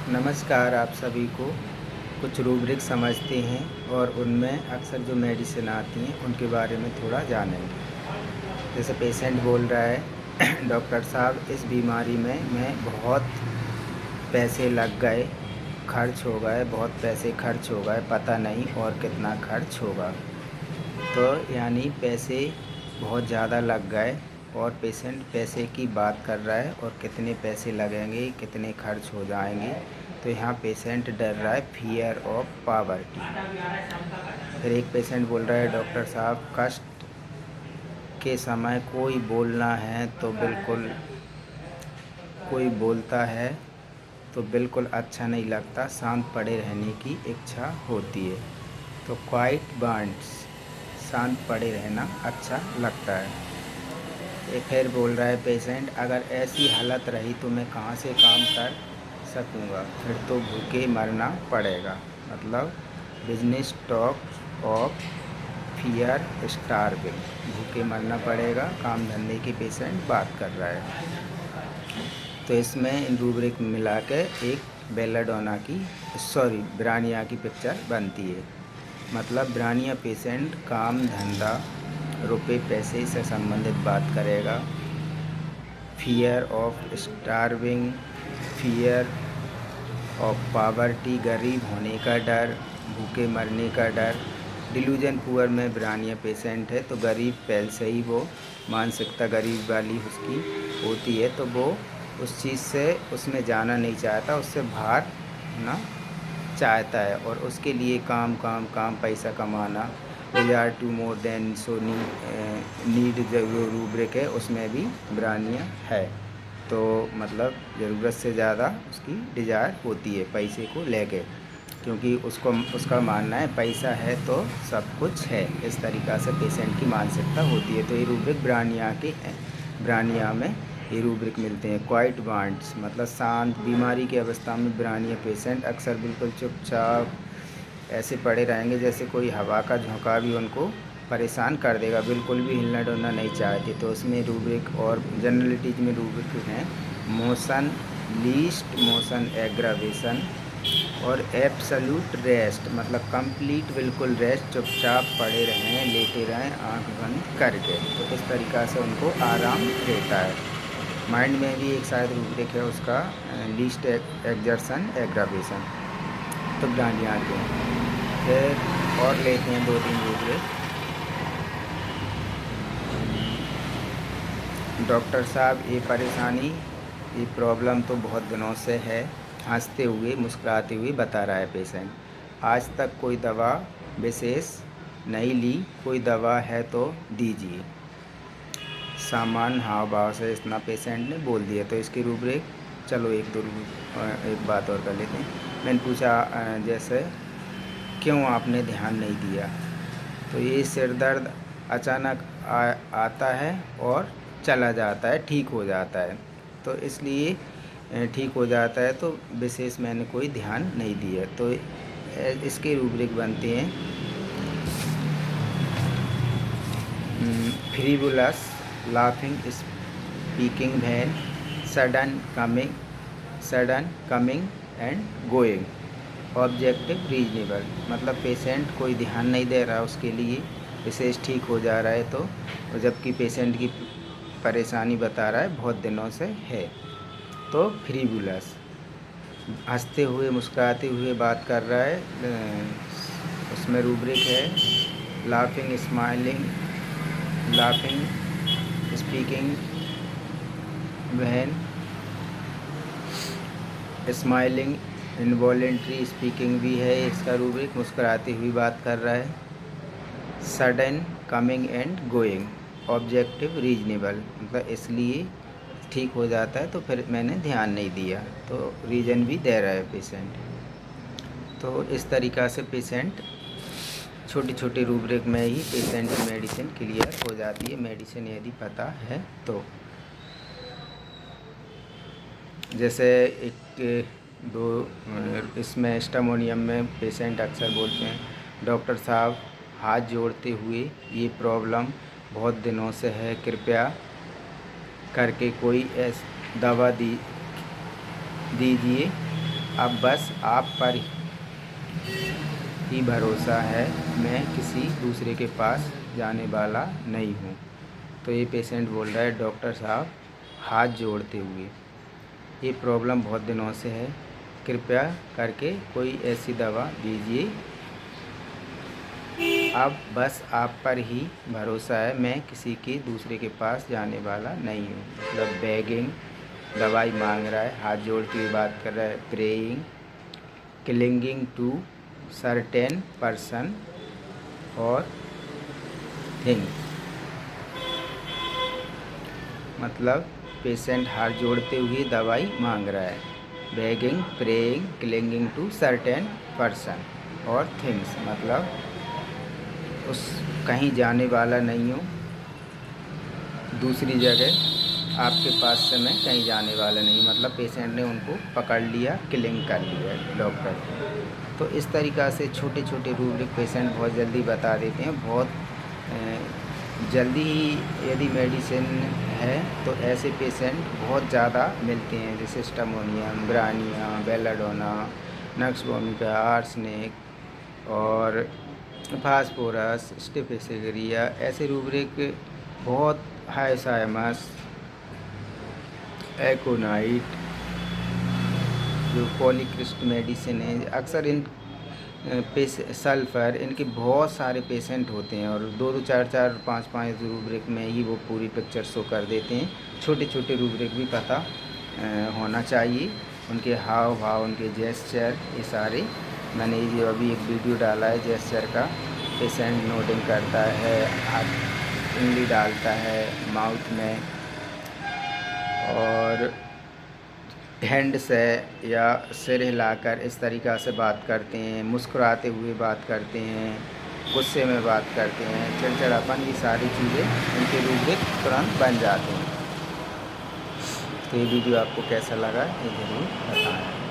नमस्कार। आप सभी को कुछ रूब्रिक समझते हैं और उनमें अक्सर जो मेडिसिन आती हैं उनके बारे में थोड़ा जानेंगे। जैसे पेशेंट बोल रहा है डॉक्टर साहब इस बीमारी में मैं बहुत पैसे लग गए, खर्च हो गए, बहुत पैसे खर्च हो गए, पता नहीं और कितना खर्च होगा। तो यानी पैसे बहुत ज़्यादा लग गए और पेशेंट पैसे की बात कर रहा है और कितने पैसे लगेंगे, कितने खर्च हो जाएंगे। तो यहाँ पेशेंट डर रहा है, फियर ऑफ पॉवर्टी। फिर एक पेशेंट बोल रहा है डॉक्टर साहब कष्ट के समय कोई बोलना है तो बिल्कुल, कोई बोलता है तो बिल्कुल अच्छा नहीं लगता, शांत पड़े रहने की इच्छा होती है। तो क्वाइट वांट्स, शांत पड़े रहना अच्छा लगता है। ये फिर बोल रहा है पेशेंट अगर ऐसी हालत रही तो मैं कहाँ से काम कर सकूँगा, फिर तो भूखे मरना पड़ेगा। मतलब business talk of fear starving, भूखे मरना पड़ेगा, काम धंधे की पेशेंट बात कर रहा है। तो इसमें इन रूब्रिक मिला के एक बेलाडोना की ब्रानिया की पिक्चर बनती है। मतलब ब्रानिया पेशेंट काम धंधा रुपए पैसे से संबंधित बात करेगा। Fear of starving, fear of poverty, गरीब होने का डर, भूखे मरने का डर। डिल्यूजन पुअर में ब्रानिया पेशेंट है तो गरीब पहले से ही वो मानसिकता गरीब वाली उसकी होती है, तो वो उस चीज़ से उसमें जाना नहीं चाहता, उससे बाहर ना चाहता है और उसके लिए काम काम काम, पैसा कमाना। Desire to more than so need जो रूब्रिक है उसमें भी ब्रानिया है। तो मतलब ज़रूरत से ज़्यादा उसकी डिज़ायर होती है पैसे को लेके, क्योंकि उसका मानना है पैसा है तो सब कुछ है। इस तरीक़ा से पेशेंट की मानसिकता होती है। तो ये रूब्रिक ब्रानिया में ये रूब्रिक मिलते हैं। क्वाइट वांट्स मतलब शांत, बीमारी की अवस्था में ब्रानिया पेशेंट अक्सर बिल्कुल चुपचाप ऐसे पड़े रहेंगे जैसे कोई हवा का झोंका भी उनको परेशान कर देगा, बिल्कुल भी हिलना डुलना नहीं चाहते। तो उसमें रूब्रिक और जनरलिटीज में रूब्रिक हैं मोशन, लीस्ट मोशन एग्रावेशन और एब्सोल्यूट रेस्ट, मतलब कंप्लीट बिल्कुल रेस्ट, चुपचाप पड़े रहें, लेटे रहें आंख बंद करके। तो इस तरीक़ा से उनको आराम रहता है। माइंड में भी एक शायद रूब्रिक है उसका, लीस्ट एक्जर्सन एग्रावेशन। तो ब्रानिया आते हैं। फिर और लेते हैं 2-3 रूब्रिक। डॉक्टर साहब ये परेशानी, ये प्रॉब्लम तो बहुत दिनों से है, हंसते हुए मुस्कुराते हुए बता रहा है पेशेंट। आज तक कोई दवा विशेष नहीं ली, कोई दवा है तो दीजिए। सामान्य हाव भाव से इतना पेशेंट ने बोल दिया। तो इसकी रूब्रिक चलो एक बात और कर लेते हैं। मैंने पूछा जैसे क्यों आपने ध्यान नहीं दिया, तो ये सिर दर्द अचानक आता है और चला जाता है, ठीक हो जाता है, तो इसलिए ठीक हो जाता है, तो विशेष मैंने कोई ध्यान नहीं दिया। तो इसके रूब्रिक बनते हैं frivolous, laughing, speaking vain, sudden coming and going, objective reasonable. मतलब पेशेंट कोई ध्यान नहीं दे रहा, उसके लिए विशेष ठीक हो जा रहा है, तो जबकि पेशेंट की परेशानी बता रहा है बहुत दिनों से है। तो फ्रीवुलस, हंसते हुए मुस्कुराते हुए बात कर रहा है। उसमें रूब्रिक है laughing, smiling, laughing, speaking vain, smiling, involuntary speaking भी है इसका रूब्रिक, मुस्कुराते हुए बात कर रहा है। Sudden coming and going, objective reasonable, मतलब इसलिए ठीक हो जाता है तो फिर मैंने ध्यान नहीं दिया, तो रीज़न भी दे रहा है पेशेंट। तो इस तरीक़ा से पेशेंट छोटी छोटी रूब्रिक में ही पेशेंट की मेडिसिन क्लियर हो जाती है, मेडिसिन यदि पता है तो। जैसे एक दो इसमें स्टमोनियम में पेशेंट अक्सर बोलते हैं डॉक्टर साहब हाथ जोड़ते हुए ये प्रॉब्लम बहुत दिनों से है, कृपया करके कोई दवा दीजिए अब बस आप पर ही भरोसा है, मैं किसी दूसरे के पास जाने वाला नहीं हूँ। तो ये पेशेंट बोल रहा है, डॉक्टर साहब हाथ जोड़ते हुए, ये प्रॉब्लम बहुत दिनों से है, कृपया करके कोई ऐसी दवा दीजिए। अब बस आप पर ही भरोसा है, मैं किसी के दूसरे के पास जाने वाला नहीं हूँ। मतलब बेगिंग, दवाई मांग रहा है, हाथ जोड़ते हुए बात कर रहा है। Praying, clinging to certain person और थिंग्स। मतलब पेशेंट हाथ जोड़ते हुए दवाई मांग रहा है। Begging, praying, clinging to certain person और थिंग्स, मतलब उस कहीं जाने वाला नहीं हूँ, दूसरी जगह आपके पास से मैं कहीं जाने वाला नहीं। मतलब पेशेंट ने उनको पकड़ लिया, किलिंग कर लिया डॉक्टर। तो इस तरीक़ा से छोटे छोटे रूब्रिक पेशेंट बहुत जल्दी बता देते हैं। बहुत जल्दी ही यदि मेडिसिन है तो ऐसे पेशेंट बहुत ज़्यादा मिलते हैं, जैसे स्टमोनियम, ब्रानिया, बेलाडोना, नक्सवोमिका, आर्सेनिक और फास्फोरस, स्टिफिसेरिया। ऐसे रूब्रिक बहुत, हाइसाइमस, एकोनाइट, जो पॉलीक्रिस्ट मेडिसिन है, अक्सर इन सल्फ़र, इनके बहुत सारे पेशेंट होते हैं और 2-2, 4-4, 5-5 रूब्रिक में ही वो पूरी पिक्चर शो कर देते हैं। छोटे छोटे रूब्रिक भी पता होना चाहिए, उनके हाव भाव, उनके जेस्चर, ये सारे। मैंने ये अभी एक वीडियो डाला है जेस्चर का। पेशेंट नोडिंग करता है, हाथ उंगली डालता है माउथ में, और हैंड से या सिर हिलाकर इस तरीक़ा से बात करते हैं, मुस्कुराते हुए बात करते हैं, गुस्से में बात करते हैं, चिड़चिड़ापन, ये सारी चीज़ें उनके रूब्रिक तुरंत बन जाते हैं। तो ये वीडियो आपको कैसा लगा ये ज़रूर बताएं।